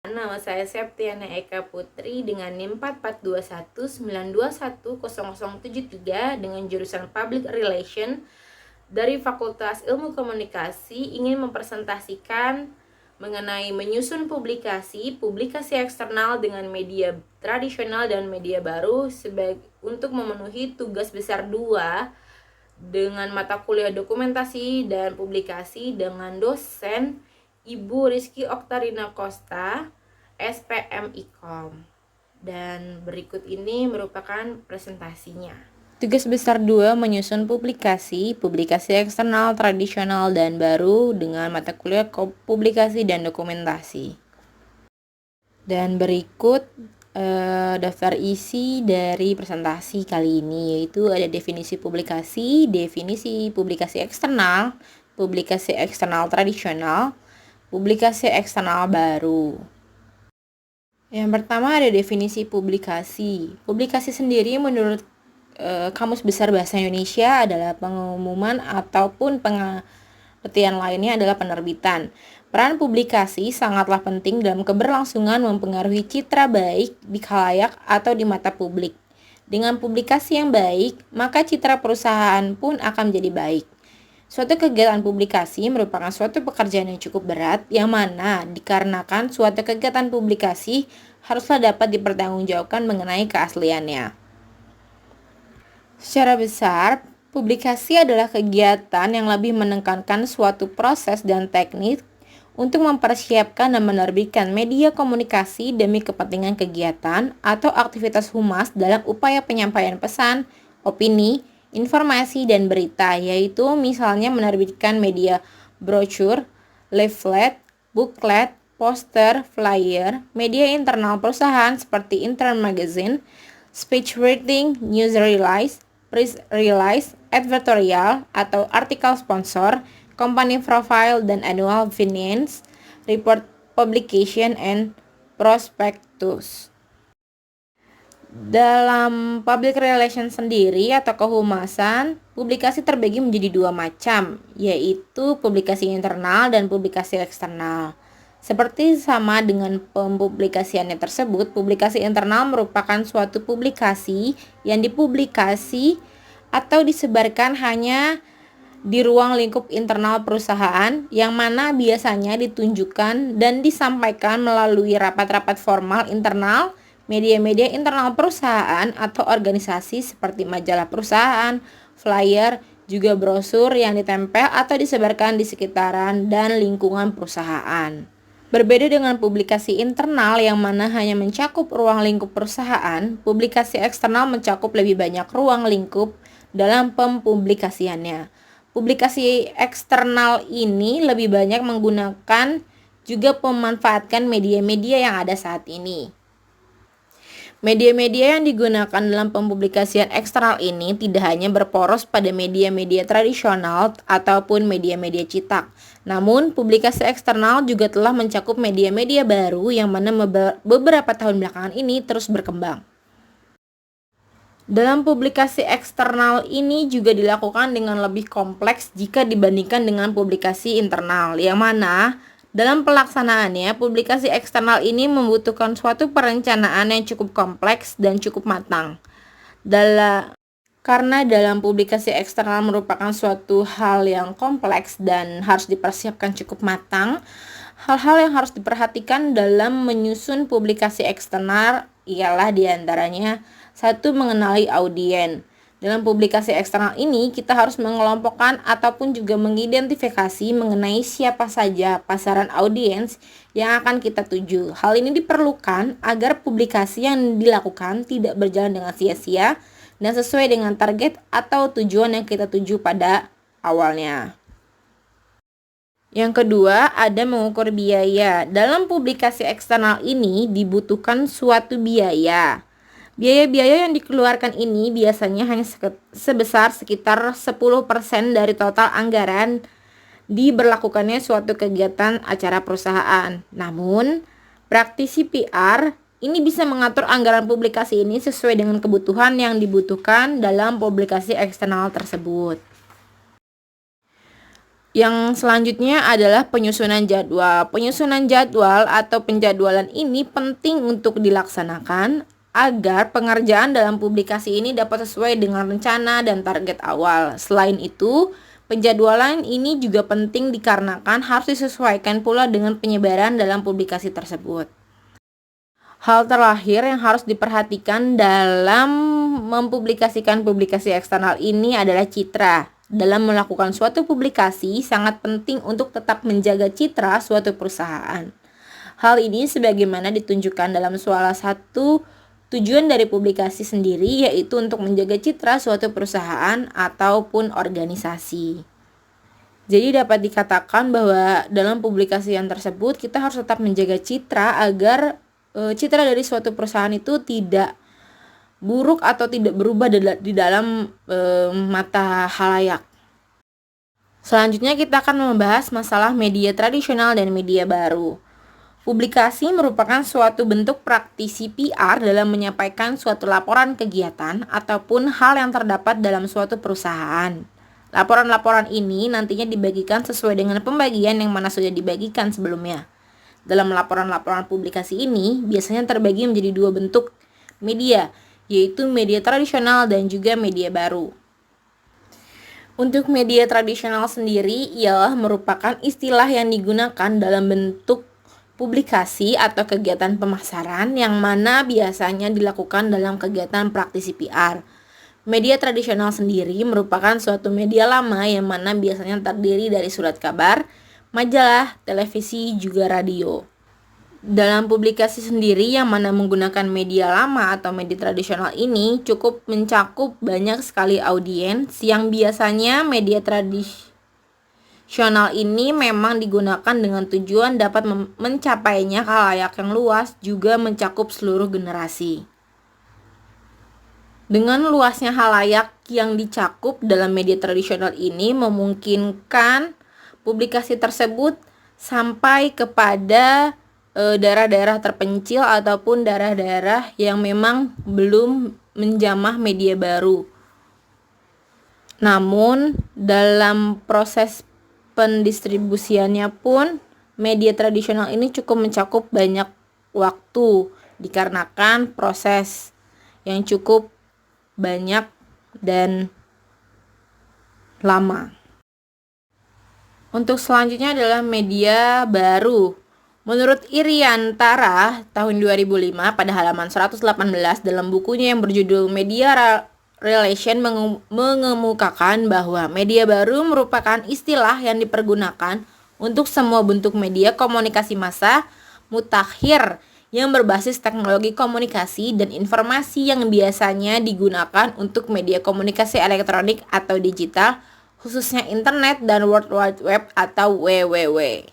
Nama saya Septiana Eka Putri dengan NIM 442192100073 dengan jurusan Public Relation dari Fakultas Ilmu Komunikasi, ingin mempresentasikan mengenai menyusun publikasi eksternal dengan media tradisional dan media baru untuk memenuhi tugas besar 2 dengan mata kuliah dokumentasi dan publikasi dengan dosen Ibu Rizky Oktarina Costa, SPM IKOM. Dan berikut ini merupakan presentasinya. Tugas besar 2 menyusun publikasi eksternal, tradisional, dan baru dengan mata kuliah publikasi dan dokumentasi. Dan berikut daftar isi dari presentasi kali ini, yaitu ada definisi publikasi eksternal, publikasi eksternal tradisional, publikasi eksternal baru. Yang pertama ada definisi publikasi. Publikasi sendiri menurut Kamus Besar Bahasa Indonesia adalah pengumuman ataupun pengertian lainnya adalah penerbitan. Peran publikasi sangatlah penting dalam keberlangsungan mempengaruhi citra baik di khalayak atau di mata publik. Dengan publikasi yang baik, maka citra perusahaan pun akan menjadi baik. Suatu kegiatan publikasi merupakan suatu pekerjaan yang cukup berat, yang mana dikarenakan suatu kegiatan publikasi haruslah dapat dipertanggungjawabkan mengenai keasliannya. Secara besar, publikasi adalah kegiatan yang lebih menekankan suatu proses dan teknik untuk mempersiapkan dan menerbitkan media komunikasi demi kepentingan kegiatan atau aktivitas humas dalam upaya penyampaian pesan, opini, informasi, dan berita, yaitu misalnya menerbitkan media brosur, leaflet, booklet, poster, flyer, media internal perusahaan seperti intern magazine, speech writing, news release, press release, advertorial atau artikel sponsor, company profile, dan annual finance report publication and prospectus. Dalam public relations sendiri atau kehumasan, publikasi terbagi menjadi 2 macam, yaitu publikasi internal dan publikasi eksternal. Seperti sama dengan pempublikasiannya tersebut, publikasi internal merupakan suatu publikasi yang dipublikasi atau disebarkan hanya di ruang lingkup internal perusahaan, yang mana biasanya ditunjukkan dan disampaikan melalui rapat-rapat formal internal, media-media internal perusahaan atau organisasi seperti majalah perusahaan, flyer, juga brosur yang ditempel atau disebarkan di sekitaran dan lingkungan perusahaan. Berbeda dengan publikasi internal yang mana hanya mencakup ruang lingkup perusahaan, publikasi eksternal mencakup lebih banyak ruang lingkup dalam pempublikasiannya. Publikasi eksternal ini lebih banyak menggunakan juga memanfaatkan media-media yang ada saat ini. Media-media yang digunakan dalam pempublikasian eksternal ini tidak hanya berporos pada media-media tradisional ataupun media-media cetak. Namun, publikasi eksternal juga telah mencakup media-media baru yang mana beberapa tahun belakangan ini terus berkembang. Dalam publikasi eksternal ini juga dilakukan dengan lebih kompleks jika dibandingkan dengan publikasi internal, yang mana dalam pelaksanaannya, publikasi eksternal ini membutuhkan suatu perencanaan yang cukup kompleks dan cukup matang. Karena dalam publikasi eksternal merupakan suatu hal yang kompleks dan harus dipersiapkan cukup matang, hal-hal yang harus diperhatikan dalam menyusun publikasi eksternal ialah diantaranya 1. Mengenali audien. Dalam publikasi eksternal ini, kita harus mengelompokkan ataupun juga mengidentifikasi mengenai siapa saja pasaran audiens yang akan kita tuju. Hal ini diperlukan agar publikasi yang dilakukan tidak berjalan dengan sia-sia dan sesuai dengan target atau tujuan yang kita tuju pada awalnya. Yang kedua, ada mengukur biaya. Dalam publikasi eksternal ini dibutuhkan suatu biaya. Biaya-biaya yang dikeluarkan ini biasanya hanya sebesar sekitar 10% dari total anggaran diberlakukannya suatu kegiatan acara perusahaan. Namun, praktisi PR ini bisa mengatur anggaran publikasi ini sesuai dengan kebutuhan yang dibutuhkan dalam publikasi eksternal tersebut. Yang selanjutnya adalah penyusunan jadwal. Penyusunan jadwal atau penjadwalan ini penting untuk dilaksanakan agar pengerjaan dalam publikasi ini dapat sesuai dengan rencana dan target awal. Selain itu, penjadwalan ini juga penting dikarenakan harus disesuaikan pula dengan penyebaran dalam publikasi tersebut. Hal terakhir yang harus diperhatikan dalam mempublikasikan publikasi eksternal ini adalah citra. Dalam melakukan suatu publikasi, sangat penting untuk tetap menjaga citra suatu perusahaan. Hal ini sebagaimana ditunjukkan dalam salah satu tujuan dari publikasi sendiri, yaitu untuk menjaga citra suatu perusahaan ataupun organisasi. Jadi dapat dikatakan bahwa dalam publikasi yang tersebut kita harus tetap menjaga citra agar citra dari suatu perusahaan itu tidak buruk atau tidak berubah di dalam mata khalayak. Selanjutnya kita akan membahas masalah media tradisional dan media baru. Publikasi merupakan suatu bentuk praktisi PR dalam menyampaikan suatu laporan kegiatan ataupun hal yang terdapat dalam suatu perusahaan. Laporan-laporan ini nantinya dibagikan sesuai dengan pembagian yang mana sudah dibagikan sebelumnya. Dalam laporan-laporan publikasi ini biasanya terbagi menjadi dua bentuk media, yaitu media tradisional dan juga media baru. Untuk media tradisional sendiri ialah merupakan istilah yang digunakan dalam bentuk publikasi atau kegiatan pemasaran yang mana biasanya dilakukan dalam kegiatan praktisi PR. Media tradisional sendiri merupakan suatu media lama yang mana biasanya terdiri dari surat kabar, majalah, televisi, juga radio. Dalam publikasi sendiri yang mana menggunakan media lama atau media tradisional ini cukup mencakup banyak sekali audiens yang biasanya media tradisional ini memang digunakan dengan tujuan dapat mencapainya khalayak yang luas, juga mencakup seluruh generasi. Dengan luasnya khalayak yang dicakup dalam media tradisional ini memungkinkan publikasi tersebut sampai kepada daerah-daerah terpencil ataupun daerah-daerah yang memang belum menjamah media baru. Namun dalam proses pendistribusiannya pun media tradisional ini cukup mencakup banyak waktu dikarenakan proses yang cukup banyak dan lama. Untuk selanjutnya adalah media baru. Menurut Iriantara tahun 2005 pada halaman 118 dalam bukunya yang berjudul Media Relation mengemukakan bahwa media baru merupakan istilah yang dipergunakan untuk semua bentuk media komunikasi massa mutakhir yang berbasis teknologi komunikasi dan informasi yang biasanya digunakan untuk media komunikasi elektronik atau digital, khususnya internet dan World Wide Web atau WWW.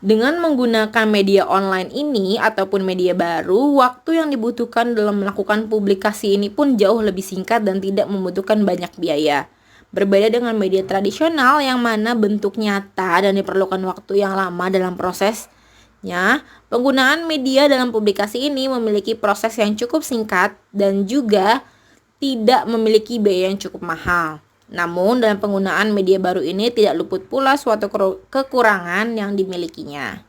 Dengan menggunakan media online ini ataupun media baru, waktu yang dibutuhkan dalam melakukan publikasi ini pun jauh lebih singkat dan tidak membutuhkan banyak biaya. Berbeda dengan media tradisional yang mana bentuk nyata dan diperlukan waktu yang lama dalam prosesnya, penggunaan media dalam publikasi ini memiliki proses yang cukup singkat dan juga tidak memiliki biaya yang cukup mahal. Namun dalam penggunaan media baru ini tidak luput pula suatu kekurangan yang dimilikinya.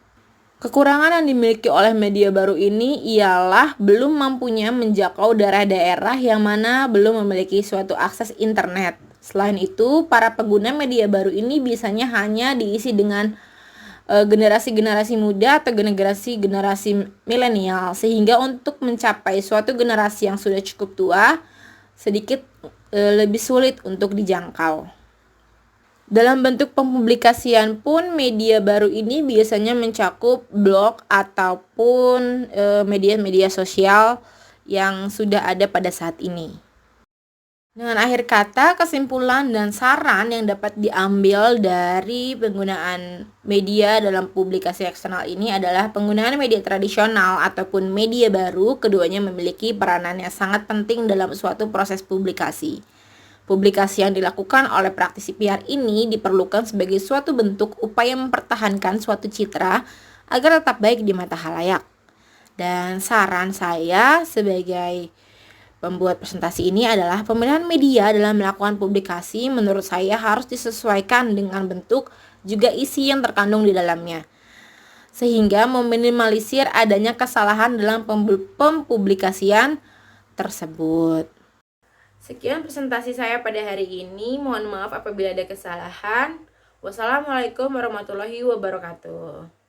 Kekurangan yang dimiliki oleh media baru ini ialah belum mampunya menjangkau daerah-daerah yang mana belum memiliki suatu akses internet. Selain itu, para pengguna media baru ini biasanya hanya diisi dengan generasi-generasi muda atau generasi milenial, sehingga untuk mencapai suatu generasi yang sudah cukup tua sedikit lebih sulit untuk dijangkau. Dalam bentuk pempublikasian pun media baru ini biasanya mencakup blog ataupun media-media sosial yang sudah ada pada saat ini. Dengan akhir kata, kesimpulan dan saran yang dapat diambil dari penggunaan media dalam publikasi eksternal ini adalah penggunaan media tradisional ataupun media baru, keduanya memiliki peranan yang sangat penting dalam suatu proses publikasi. Publikasi yang dilakukan oleh praktisi PR ini diperlukan sebagai suatu bentuk upaya mempertahankan suatu citra agar tetap baik di mata khalayak. Dan saran saya sebagai pembuat presentasi ini adalah pemilihan media dalam melakukan publikasi menurut saya harus disesuaikan dengan bentuk juga isi yang terkandung di dalamnya, sehingga meminimalisir adanya kesalahan dalam pempublikasian tersebut. Sekian presentasi saya pada hari ini. Mohon maaf apabila ada kesalahan. Wassalamualaikum warahmatullahi wabarakatuh.